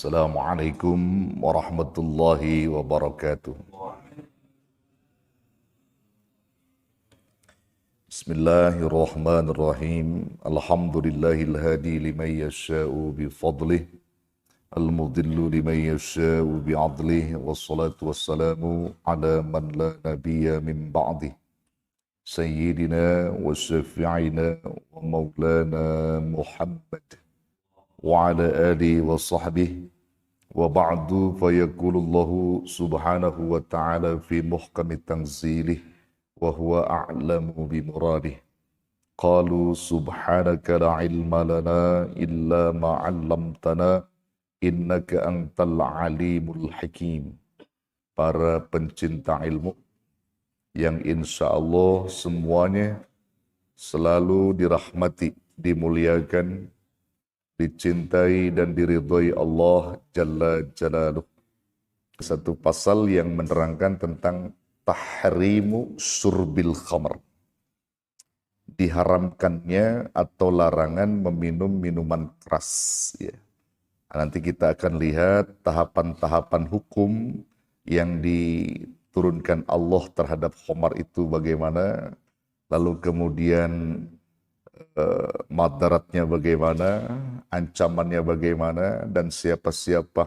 Assalamualaikum warahmatullahi wabarakatuh. Bismillahirrahmanirrahim. Alhamdulillahil hadi liman yasha'u bifadlih, al-mudillu liman yasha'u bi'adlih, wassalatu wassalamu ala man la nabiyya min ba'dih. Sayyidina wa syafi'ina wa maulana Muhammad wa ala alihi wa sahbihi wa ba'du fayaqulullahu subhanahu wa ta'ala fi muhkami tanzilih wa huwa a'lamu bi muradih. Qalu subhanaka la ilma lana illa ma 'allamtana innaka antal alimul hakim. Para pencinta ilmu yang insya Allah semuanya selalu dirahmati, dimuliakan, dicintai dan diridhoi Allah Jalla Jalaluh. Satu pasal yang menerangkan tentang tahrimu surbil khamr, diharamkannya atau larangan meminum minuman keras. Ya. Nanti kita akan lihat tahapan-tahapan hukum yang diturunkan Allah terhadap khamar itu bagaimana, lalu kemudian madaratnya bagaimana, ancamannya bagaimana, dan siapa-siapa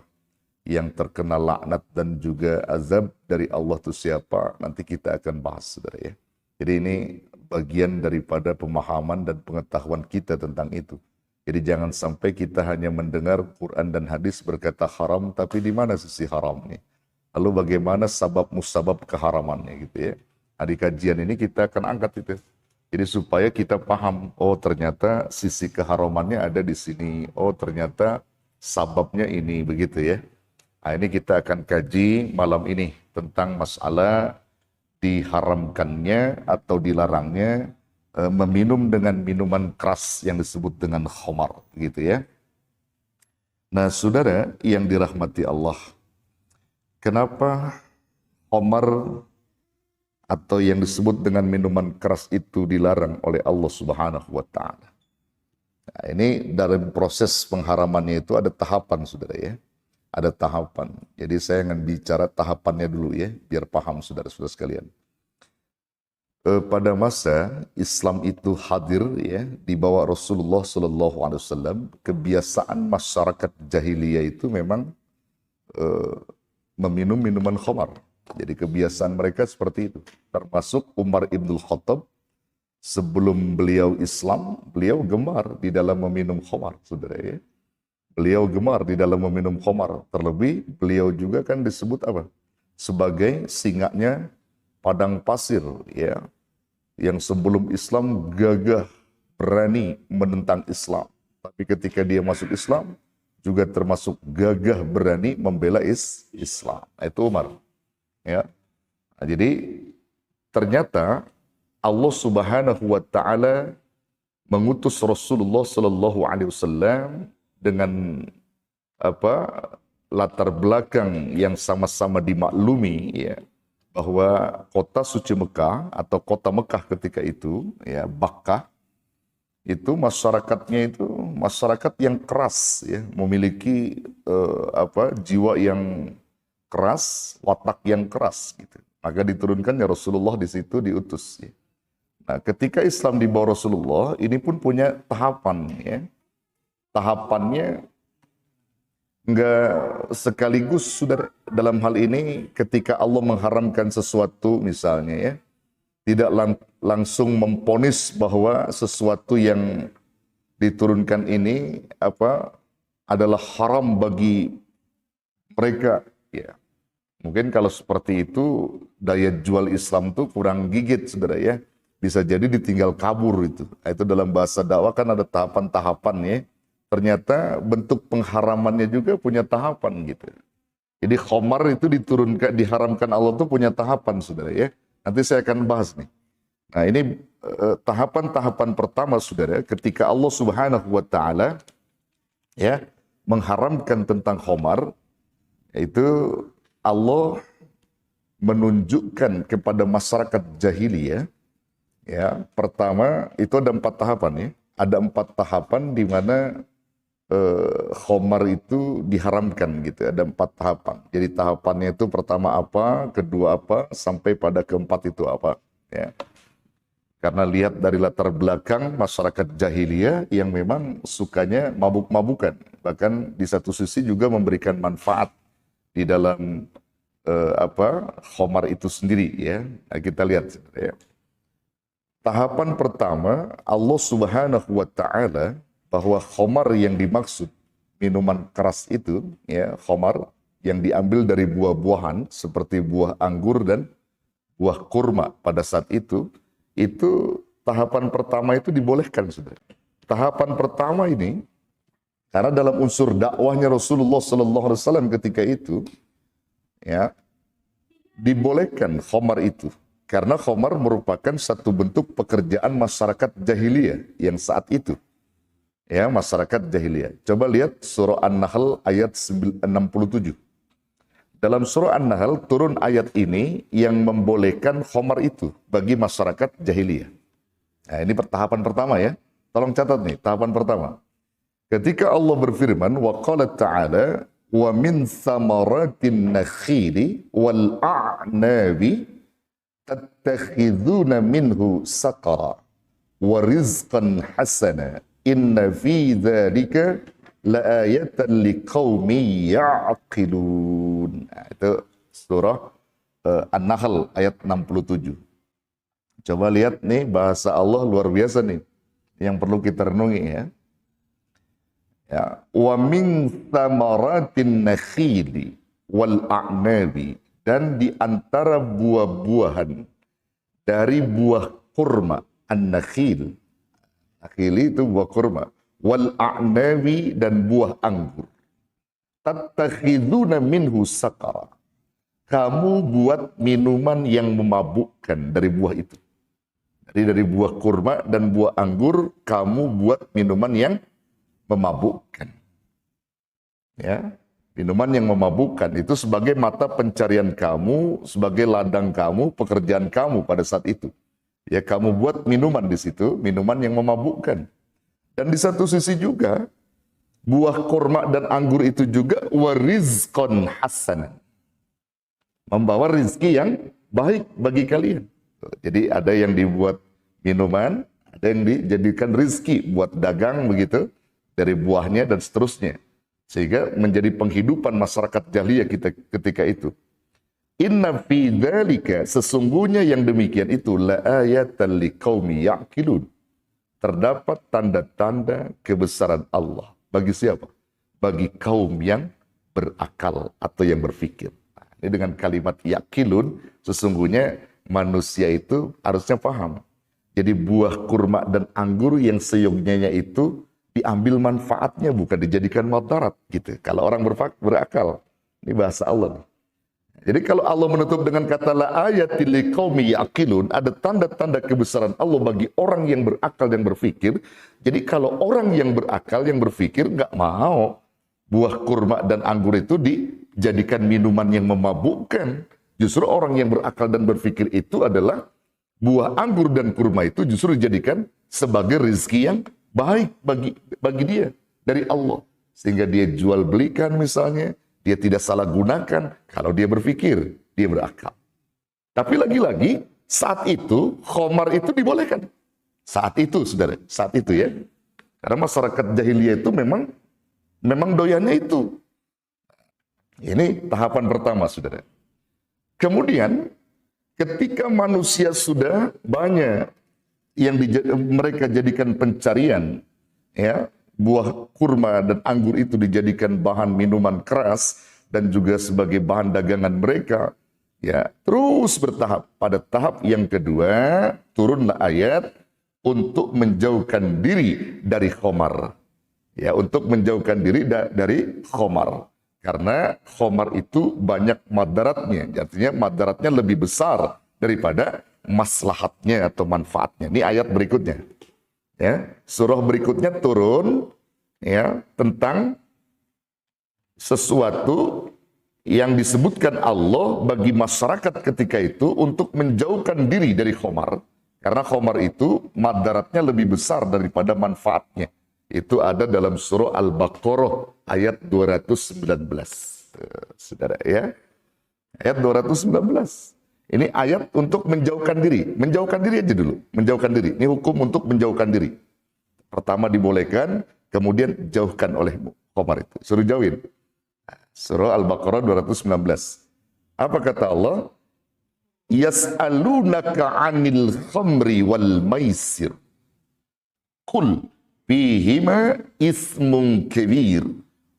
yang terkena laknat dan juga azab dari Allah itu siapa, nanti kita akan bahas, saudara ya. Jadi ini bagian daripada pemahaman dan pengetahuan kita tentang itu. Jadi jangan sampai kita hanya mendengar Quran dan hadis berkata haram, tapi di mana sisi haramnya? Lalu bagaimana sabab musabab keharamannya gitu ya. Nah, di kajian ini kita akan angkat itu. Jadi supaya kita paham, oh ternyata sisi keharamannya ada di sini. Oh ternyata sababnya ini, begitu ya. Nah ini kita akan kaji malam ini tentang masalah diharamkannya atau dilarangnya meminum dengan minuman keras yang disebut dengan khamar, gitu ya. Nah saudara yang dirahmati Allah, kenapa khamar atau yang disebut dengan minuman keras itu dilarang oleh Allah Subhanahu wa Ta'ala? Nah, ini dalam proses pengharamannya itu ada tahapan, saudara ya. Ada tahapan. Jadi saya akan bicara tahapannya dulu ya, biar paham saudara-saudara sekalian. Pada masa Islam itu hadir ya, di bawah Rasulullah SAW, kebiasaan masyarakat jahiliyah itu memang meminum minuman khamar. Jadi kebiasaan mereka seperti itu. Termasuk Umar ibn Khattab, sebelum beliau Islam, beliau gemar di dalam meminum khamar, saudara ya. Beliau gemar di dalam meminum khamar. Terlebih beliau juga kan disebut apa? Sebagai singanya padang pasir, ya. Yang sebelum Islam gagah, berani menentang Islam. Tapi ketika dia masuk Islam, juga termasuk gagah berani membela Islam. Itu Umar. Ya. Nah, jadi ternyata Allah Subhanahu wa Ta'ala mengutus Rasulullah sallallahu alaihi wasallam dengan latar belakang yang sama-sama dimaklumi ya, bahwa kota suci Mekah atau kota Mekah ketika itu ya, Bakkah, itu masyarakatnya itu masyarakat yang keras ya, memiliki jiwa yang keras, watak yang keras gitu. Maka diturunkannya Rasulullah di situ diutus ya. Nah, ketika Islam di bawah Rasulullah, ini pun punya tahapan ya. Tahapannya enggak sekaligus, sudah dalam hal ini ketika Allah mengharamkan sesuatu misalnya ya, tidak langsung memponis bahwa sesuatu yang diturunkan ini adalah haram bagi mereka. Ya, mungkin kalau seperti itu daya jual Islam tuh kurang gigit, saudara ya. Bisa jadi ditinggal kabur itu. Nah, itu dalam bahasa dakwah kan ada tahapan-tahapan ya. Ternyata bentuk pengharamannya juga punya tahapan gitu. Jadi khamar itu diharamkan Allah tuh punya tahapan, saudara ya. Nanti saya akan bahas nih. Nah ini tahapan-tahapan pertama, saudara, ketika Allah Subhanahu wa Ta'ala ya mengharamkan tentang khamar, itu Allah menunjukkan kepada masyarakat jahiliyah ya, pertama itu ada 4 tahapan ya. Ada 4 tahapan di mana khamar itu diharamkan gitu. Ada 4 tahapan. Jadi tahapannya itu pertama apa, kedua apa, sampai pada keempat itu apa. Ya. Karena lihat dari latar belakang masyarakat jahiliyah yang memang sukanya mabuk-mabukan. Bahkan di satu sisi juga memberikan manfaat di dalam khamar itu sendiri ya. Nah, kita lihat ya. Tahapan pertama Allah Subhanahu wa taala bahwa khamar yang dimaksud minuman keras itu ya, khamar yang diambil dari buah-buahan seperti buah anggur dan buah kurma pada saat itu tahapan pertama itu dibolehkan, saudara. Tahapan pertama ini karena dalam unsur dakwahnya Rasulullah sallallahu alaihi wasallam ketika itu ya dibolehkan khamar itu karena khamar merupakan satu bentuk pekerjaan masyarakat jahiliyah yang saat itu. Ya, masyarakat jahiliyah. Coba lihat surah An-Nahl ayat 67. Dalam surah An-Nahl turun ayat ini yang membolehkan khamar itu bagi masyarakat jahiliyah. Nah, ini tahapan pertama ya. Tolong catat nih, tahapan pertama. Ketika Allah berfirman, wa qala ta'ala wa min thamaratin nakhili wal a'nabi tattakhiduna minhu saqara wa rizqan hasana inna fi dzalika la'ayatan liqaumi ya'qilun. Nah, itu surah An-Nahl ayat 67. Coba lihat nih bahasa Allah luar biasa nih yang perlu kita renungi ya. Ya, wa min thamaratin nakhili wal a'nabi, dan di antara buah-buahan dari buah kurma, an-nakhil. Nakhili itu buah kurma. Wal a'nabi, dan buah anggur. Tattakhiduna minhu saqara. Kamu buat minuman yang memabukkan dari buah itu. Jadi dari buah kurma dan buah anggur kamu buat minuman yang memabukkan. Ya, minuman yang memabukkan itu sebagai mata pencarian kamu, sebagai ladang kamu, pekerjaan kamu pada saat itu. Ya, kamu buat minuman di situ, minuman yang memabukkan. Dan di satu sisi juga, buah kurma dan anggur itu juga warizqan hasanan. Membawa rizki yang baik bagi kalian. Jadi ada yang dibuat minuman, ada yang dijadikan rizki buat dagang begitu, dari buahnya dan seterusnya. Sehingga menjadi penghidupan masyarakat jahiliyah kita ketika itu. Inna fi dzalika, sesungguhnya yang demikian itu la ayatan liqaumi ya'qilun. Terdapat tanda-tanda kebesaran Allah. Bagi siapa? Bagi kaum yang berakal atau yang berfikir. Nah, ini dengan kalimat yaqilun, sesungguhnya manusia itu harusnya paham. Jadi buah kurma dan anggur yang seyogyanya itu diambil manfaatnya, bukan dijadikan madarat gitu. Kalau orang berakal. Ini bahasa Allah nih. Jadi kalau Allah menutup dengan kata la ayatil liqaumi yaqilun, ada tanda-tanda kebesaran Allah bagi orang yang berakal dan berfikir. Jadi kalau orang yang berakal yang berfikir nggak mau buah kurma dan anggur itu dijadikan minuman yang memabukkan, justru orang yang berakal dan berfikir itu adalah buah anggur dan kurma itu justru dijadikan sebagai rezeki yang baik bagi dia dari Allah, sehingga dia jual belikan misalnya. Dia tidak salah gunakan kalau dia berpikir, dia berakal. Tapi lagi-lagi saat itu khamar itu dibolehkan. Saat itu, saudara, saat itu ya. Karena masyarakat jahiliyah itu memang doyannya itu. Ini tahapan pertama, saudara. Kemudian ketika manusia sudah banyak yang mereka jadikan pencarian, ya, buah kurma dan anggur itu dijadikan bahan minuman keras dan juga sebagai bahan dagangan mereka, ya, terus bertahap. Pada tahap yang kedua turunlah ayat untuk menjauhkan diri dari khamar, ya, untuk menjauhkan diri dari khamar, karena khamar itu banyak madaratnya, artinya madaratnya lebih besar daripada maslahatnya atau manfaatnya. Ini ayat berikutnya. Ya, surah berikutnya turun ya tentang sesuatu yang disebutkan Allah bagi masyarakat ketika itu untuk menjauhkan diri dari khamar, karena khamar itu madaratnya lebih besar daripada manfaatnya. Itu ada dalam surah Al-Baqarah ayat 219. Saudara ya. Ayat 219. Ini ayat untuk menjauhkan diri. Menjauhkan diri aja dulu. Menjauhkan diri. Ini hukum untuk menjauhkan diri. Pertama dibolehkan, kemudian jauhkan olehmu. Khamar itu. Suruh jauhin. Surah Al-Baqarah 219. Apa kata Allah? Yas'alunaka 'anil khamri wal maisir. Qul fihima ismun kabir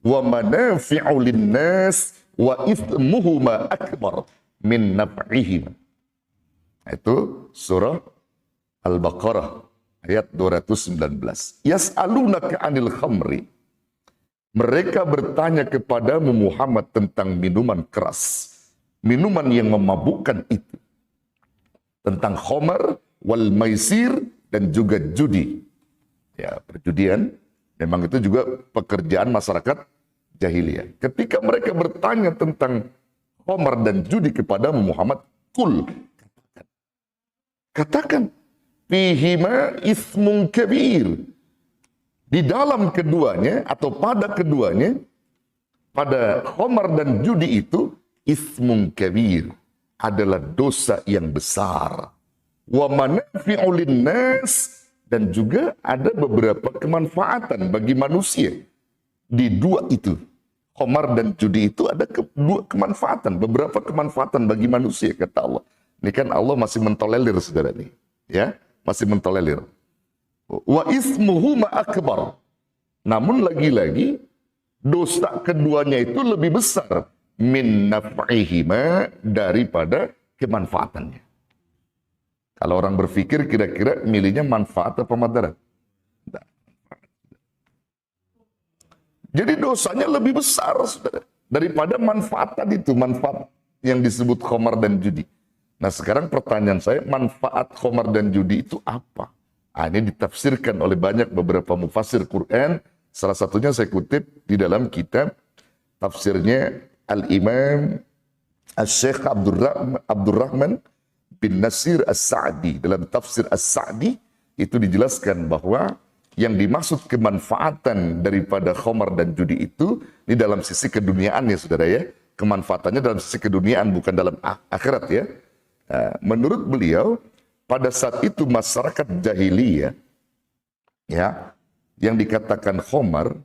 wa manafi'u linnas wa ithmuhuma akbar min naf'ihima. Itu surah Al-Baqarah ayat 219. Yas'alunaka 'anil khamri. Mereka bertanya kepadamu Muhammad tentang minuman keras, minuman yang memabukkan itu, tentang khamar wal maisir dan juga judi. Ya, perjudian memang itu juga pekerjaan masyarakat jahiliyah. Ketika mereka bertanya tentang khamar dan judi kepada Muhammad, kul, katakan fihima ismun kabir. Di dalam keduanya atau pada keduanya, pada khamar dan judi itu ismun kabir, adalah dosa yang besar. Wa manafi'u linnas, dan juga ada beberapa kemanfaatan bagi manusia. Di dua itu, khamar dan judi itu ada dua kemanfaatan, beberapa kemanfaatan bagi manusia, kata Allah. Ini kan Allah masih mentolerir, saudara nih, ya, masih mentolerir. Wa ismuhuma akbar. Namun lagi-lagi dosa keduanya itu lebih besar min naf'ihima, daripada kemanfaatannya. Kalau orang berpikir kira-kira milihnya manfaat atau madarat? Jadi dosanya lebih besar, saudara, daripada manfaat tadi itu, manfaat yang disebut khamar dan judi. Nah sekarang pertanyaan saya, manfaat khamar dan judi itu apa? Nah, ini ditafsirkan oleh beberapa mufassir Quran. Salah satunya saya kutip di dalam kitab tafsirnya Al-Imam Al-Syekh Abdurrahman bin Nasir As-Sa'di. Dalam tafsir As-Sa'di itu dijelaskan bahwa yang dimaksud kemanfaatan daripada khamar dan judi itu di dalam sisi keduniaan, ya saudara ya. Kemanfaatannya dalam sisi keduniaan, bukan dalam akhirat ya. Menurut beliau, pada saat itu masyarakat jahiliyah ya, yang dikatakan khamar,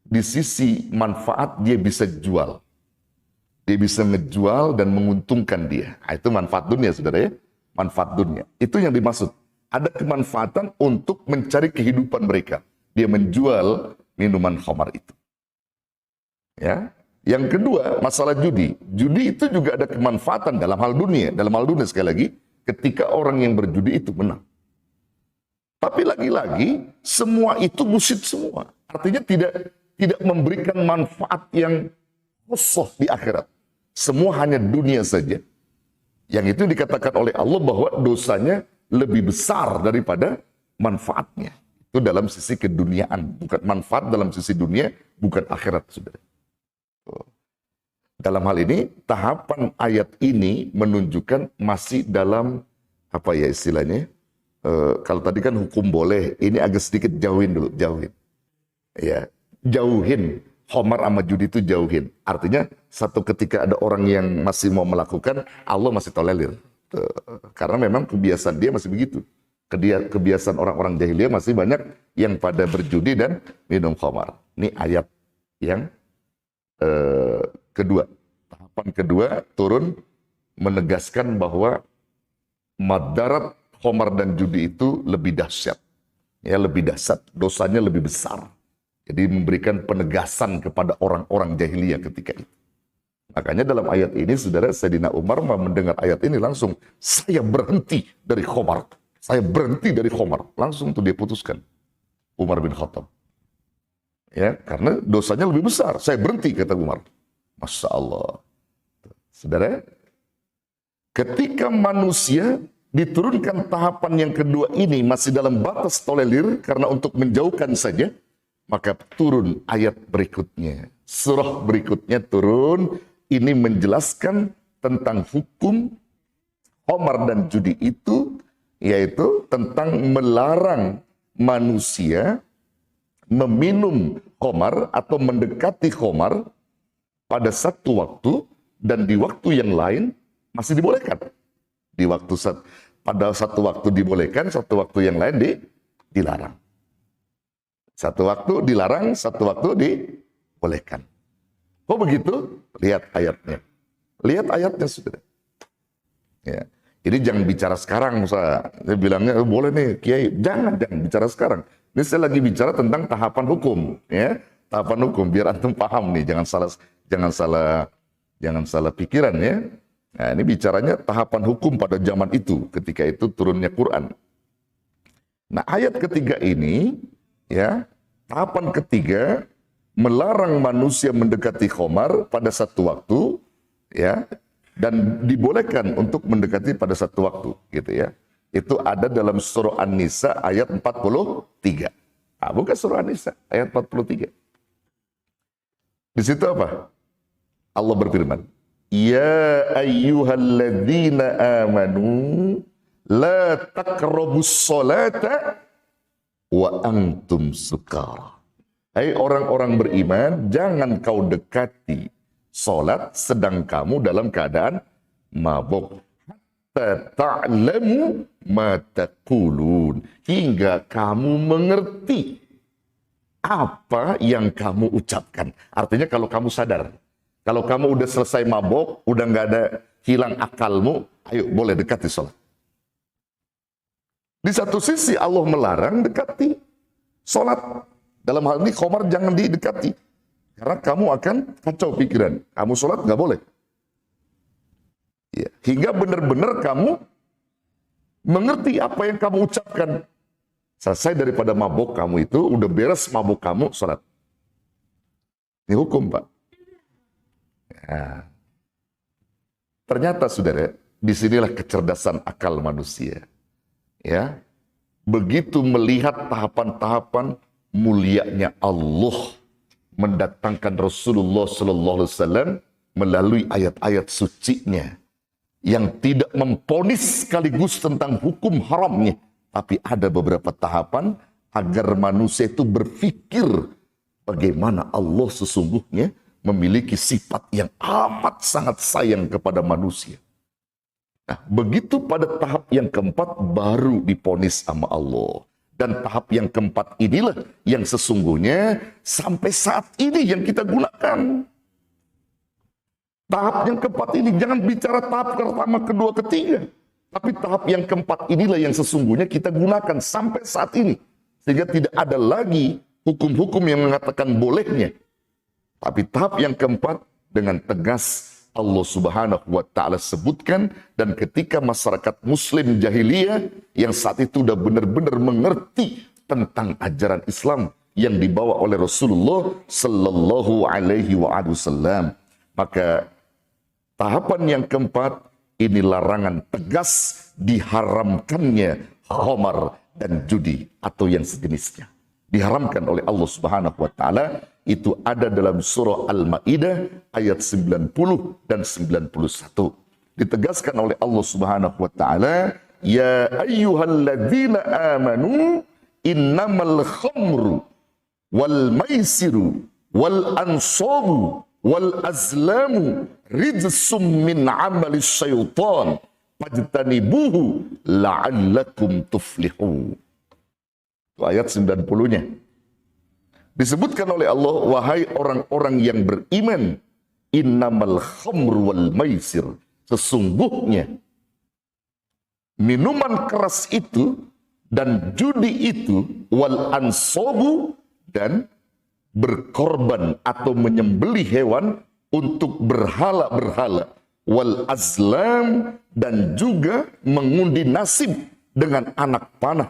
di sisi manfaat dia bisa jual. Dia bisa ngejual dan menguntungkan dia. Nah, itu manfaat dunia, saudara ya. Manfaat dunia. Itu yang dimaksud. Ada kemanfaatan untuk mencari kehidupan mereka. Dia menjual minuman khamar itu. Ya. Yang kedua, masalah judi. Judi itu juga ada kemanfaatan dalam hal dunia. Dalam hal dunia sekali lagi, ketika orang yang berjudi itu menang. Tapi lagi-lagi, semua itu bullshit semua. Artinya tidak memberikan manfaat yang khusus di akhirat. Semua hanya dunia saja. Yang itu dikatakan oleh Allah bahwa dosanya lebih besar daripada manfaatnya. Itu dalam sisi keduniaan, bukan manfaat dalam sisi dunia, bukan akhirat, saudara. Dalam hal ini, tahapan ayat ini menunjukkan masih dalam apa ya istilahnya? Kalau tadi kan hukum boleh, ini agak sedikit jauhin dulu, jauhin. Ya, jauhin. Khamar sama judi itu jauhin. Artinya satu ketika ada orang yang masih mau melakukan, Allah masih tolerir. Karena memang kebiasaan dia masih begitu. Kebiasaan orang-orang jahiliyah masih banyak yang pada berjudi dan minum khamar. Ini ayat yang kedua. Tahapan kedua turun menegaskan bahwa madarat khamar dan judi itu lebih dahsyat. Ya, lebih dahsyat, dosanya lebih besar. Jadi memberikan penegasan kepada orang-orang jahiliyah ketika itu. Makanya dalam ayat ini, saudara, Sayyidina Umar mendengar ayat ini langsung, saya berhenti dari khamar. Saya berhenti dari khamar. Langsung tuh dia putuskan. Umar bin Khattab. Ya, karena dosanya lebih besar. Saya berhenti, kata Umar. Masya Allah. Saudara, ketika manusia diturunkan tahapan yang kedua ini masih dalam batas tolerir, karena untuk menjauhkan saja, maka turun ayat berikutnya. Surah berikutnya turun, ini menjelaskan tentang hukum khamar dan judi itu, yaitu tentang melarang manusia meminum khamar atau mendekati khamar pada satu waktu dan di waktu yang lain masih dibolehkan. Pada satu waktu dibolehkan, satu waktu yang lain dilarang. Satu waktu dilarang, satu waktu dibolehkan. Kok begitu? Lihat ayatnya. Lihat ayatnya sudah. Ya. Ini jangan bicara sekarang, saya bilangnya boleh nih Kiai. Jangan bicara sekarang. Ini saya lagi bicara tentang tahapan hukum, ya. Tahapan hukum biar antum paham nih, jangan salah pikiran ya. Nah, ini bicaranya tahapan hukum pada zaman itu, ketika itu turunnya Quran. Nah, ayat ketiga ini ya, tahapan ketiga melarang manusia mendekati khamar pada satu waktu ya, dan dibolehkan untuk mendekati pada satu waktu gitu ya. Itu ada dalam surah An-Nisa ayat 43. Nah, bukan surah An-Nisa ayat 43. Di situ apa? Allah berfirman, "Ya ayyuhalladzina amanu la taqrabus sholata wa antum sukara." Hai orang-orang beriman, jangan kau dekati salat sedang kamu dalam keadaan mabuk. Hatta ta'lamu ma taqulun, hingga kamu mengerti apa yang kamu ucapkan. Artinya kalau kamu sadar, kalau kamu udah selesai mabuk, udah nggak ada, hilang akalmu, ayo boleh dekati salat. Di satu sisi Allah melarang dekati salat. Dalam hal ini khamar jangan didekati. Karena kamu akan kacau pikiran. Kamu sholat nggak boleh. Ya. Hingga benar-benar kamu mengerti apa yang kamu ucapkan. Selesai daripada mabuk kamu itu, udah beres mabuk kamu, sholat. Ini hukum, Pak. Ya. Ternyata, saudara, disinilah kecerdasan akal manusia. Ya, begitu melihat tahapan-tahapan mulianya Allah mendatangkan Rasulullah Sallallahu Alaihi Wasallam melalui ayat-ayat sucinya yang tidak memponis sekaligus tentang hukum haramnya, tapi ada beberapa tahapan agar manusia itu berpikir bagaimana Allah sesungguhnya memiliki sifat yang amat sangat sayang kepada manusia. Nah, begitu pada tahap yang keempat baru diponis sama Allah. Dan tahap yang keempat inilah yang sesungguhnya sampai saat ini yang kita gunakan. Tahap yang keempat ini, jangan bicara tahap pertama, kedua, ketiga. Tapi tahap yang keempat inilah yang sesungguhnya kita gunakan sampai saat ini. Sehingga tidak ada lagi hukum-hukum yang mengatakan bolehnya. Tapi tahap yang keempat dengan tegas Allah Subhanahu wa Ta'ala sebutkan, dan ketika masyarakat Muslim jahiliyah yang saat itu sudah benar-benar mengerti tentang ajaran Islam yang dibawa oleh Rasulullah Sallallahu Alaihi Wasallam, maka tahapan yang keempat ini larangan tegas diharamkannya khamar dan judi atau yang sejenisnya. Diharamkan oleh Allah Subhanahu wa Ta'ala. Itu ada dalam surah Al-Maidah ayat 90 dan 91. Ditegaskan oleh Allah Subhanahu wa Ta'ala, "Ya ayyuhalladzina amanu innamal khamru wal maisiru wal ansabu wal azlamu rijsum min amali syaitan fajtanibuhu la'allakum tuflihun." Itu ayat 90-nya. Disebutkan oleh Allah, wahai orang-orang yang beriman, innamal khamru wal maisir, sesungguhnya minuman keras itu dan judi itu, wal ansabu, dan berkorban atau menyembelih hewan untuk berhala-berhala, wal azlam, dan juga mengundi nasib dengan anak panah,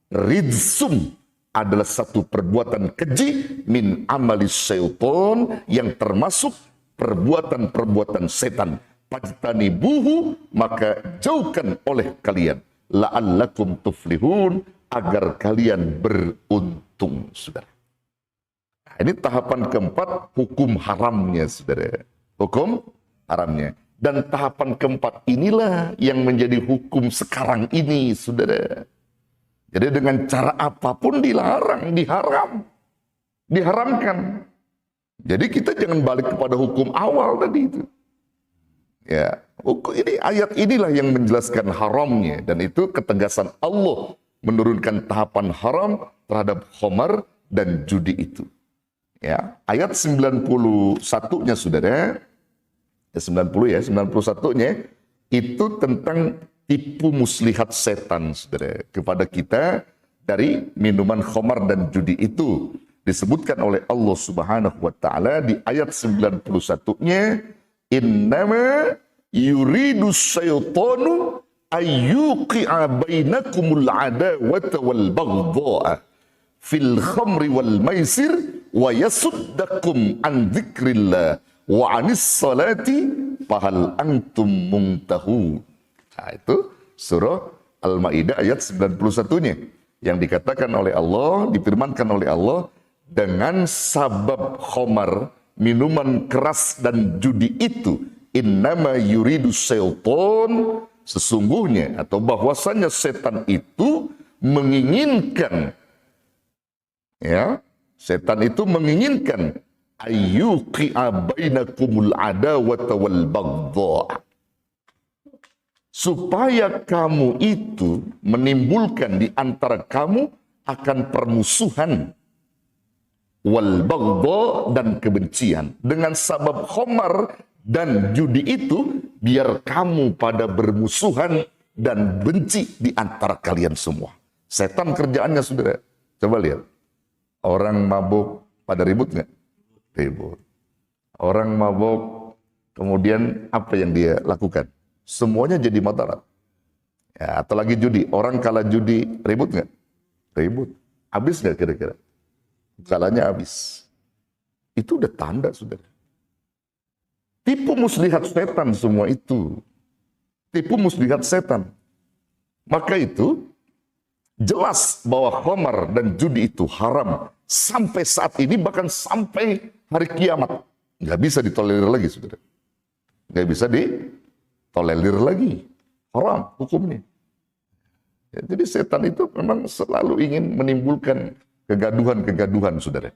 rijsum, adalah satu perbuatan keji min amali syaitan, yang termasuk perbuatan-perbuatan setan. Fajtanibuhu, maka jauhkan oleh kalian, la'allakum tuflihun, agar kalian beruntung, saudara. Nah, ini tahapan keempat, hukum haramnya, saudara. Hukum haramnya. Dan tahapan keempat inilah yang menjadi hukum sekarang ini, saudara. Jadi dengan cara apapun dilarang, diharam. diharamkan. Jadi kita jangan balik kepada hukum awal tadi itu. Ya, ini ayat inilah yang menjelaskan haramnya, dan itu ketegasan Allah menurunkan tahapan haram terhadap khamar dan judi itu. Ya, ayat 91-nya Saudara, 91-nya itu tentang tipu muslihat setan Saudara kepada kita dari minuman khamar dan judi itu. Disebutkan oleh Allah Subhanahu wa taala di ayat 91-nya, innama yuridu syaitanu ayyuqi'a bainakumul adawata wal baghdha'a fil khamri wal maisir wa yasuddakum an dzikrillah wa anis salati fahal antum muntahun. Nah, itu surah Al-Maidah ayat 91-nya yang dikatakan oleh Allah, difirmankan oleh Allah, dengan sabab khamar, minuman keras dan judi itu, innama yuridu syaitan, sesungguhnya atau bahwasanya setan itu menginginkan, ya, setan itu menginginkan ayyuqi'a bainakumul adawata wal baghdha, supaya kamu itu menimbulkan di antara kamu akan permusuhan, wal baghdha, dan kebencian. Dengan sabab khamar dan judi itu, biar kamu pada bermusuhan dan benci di antara kalian semua. Setan kerjaannya Saudara. Coba lihat. Orang mabuk pada ribut nggak? Ribut. Orang mabuk kemudian apa yang dia lakukan? Semuanya jadi madarat. Ya, atau lagi judi. Orang kalah judi ribut nggak? Ribut. Habis nggak kira-kira? Kalanya habis. Itu udah tanda Saudara. Tipu muslihat setan semua itu. Tipu muslihat setan. Maka itu jelas bahwa khamar dan judi itu haram sampai saat ini, bahkan sampai hari kiamat. Nggak bisa ditolerir lagi Saudara. Nggak bisa ditolerir lagi. Haram hukumnya. Ya, jadi setan itu memang selalu ingin menimbulkan kegaduhan-kegaduhan Saudara.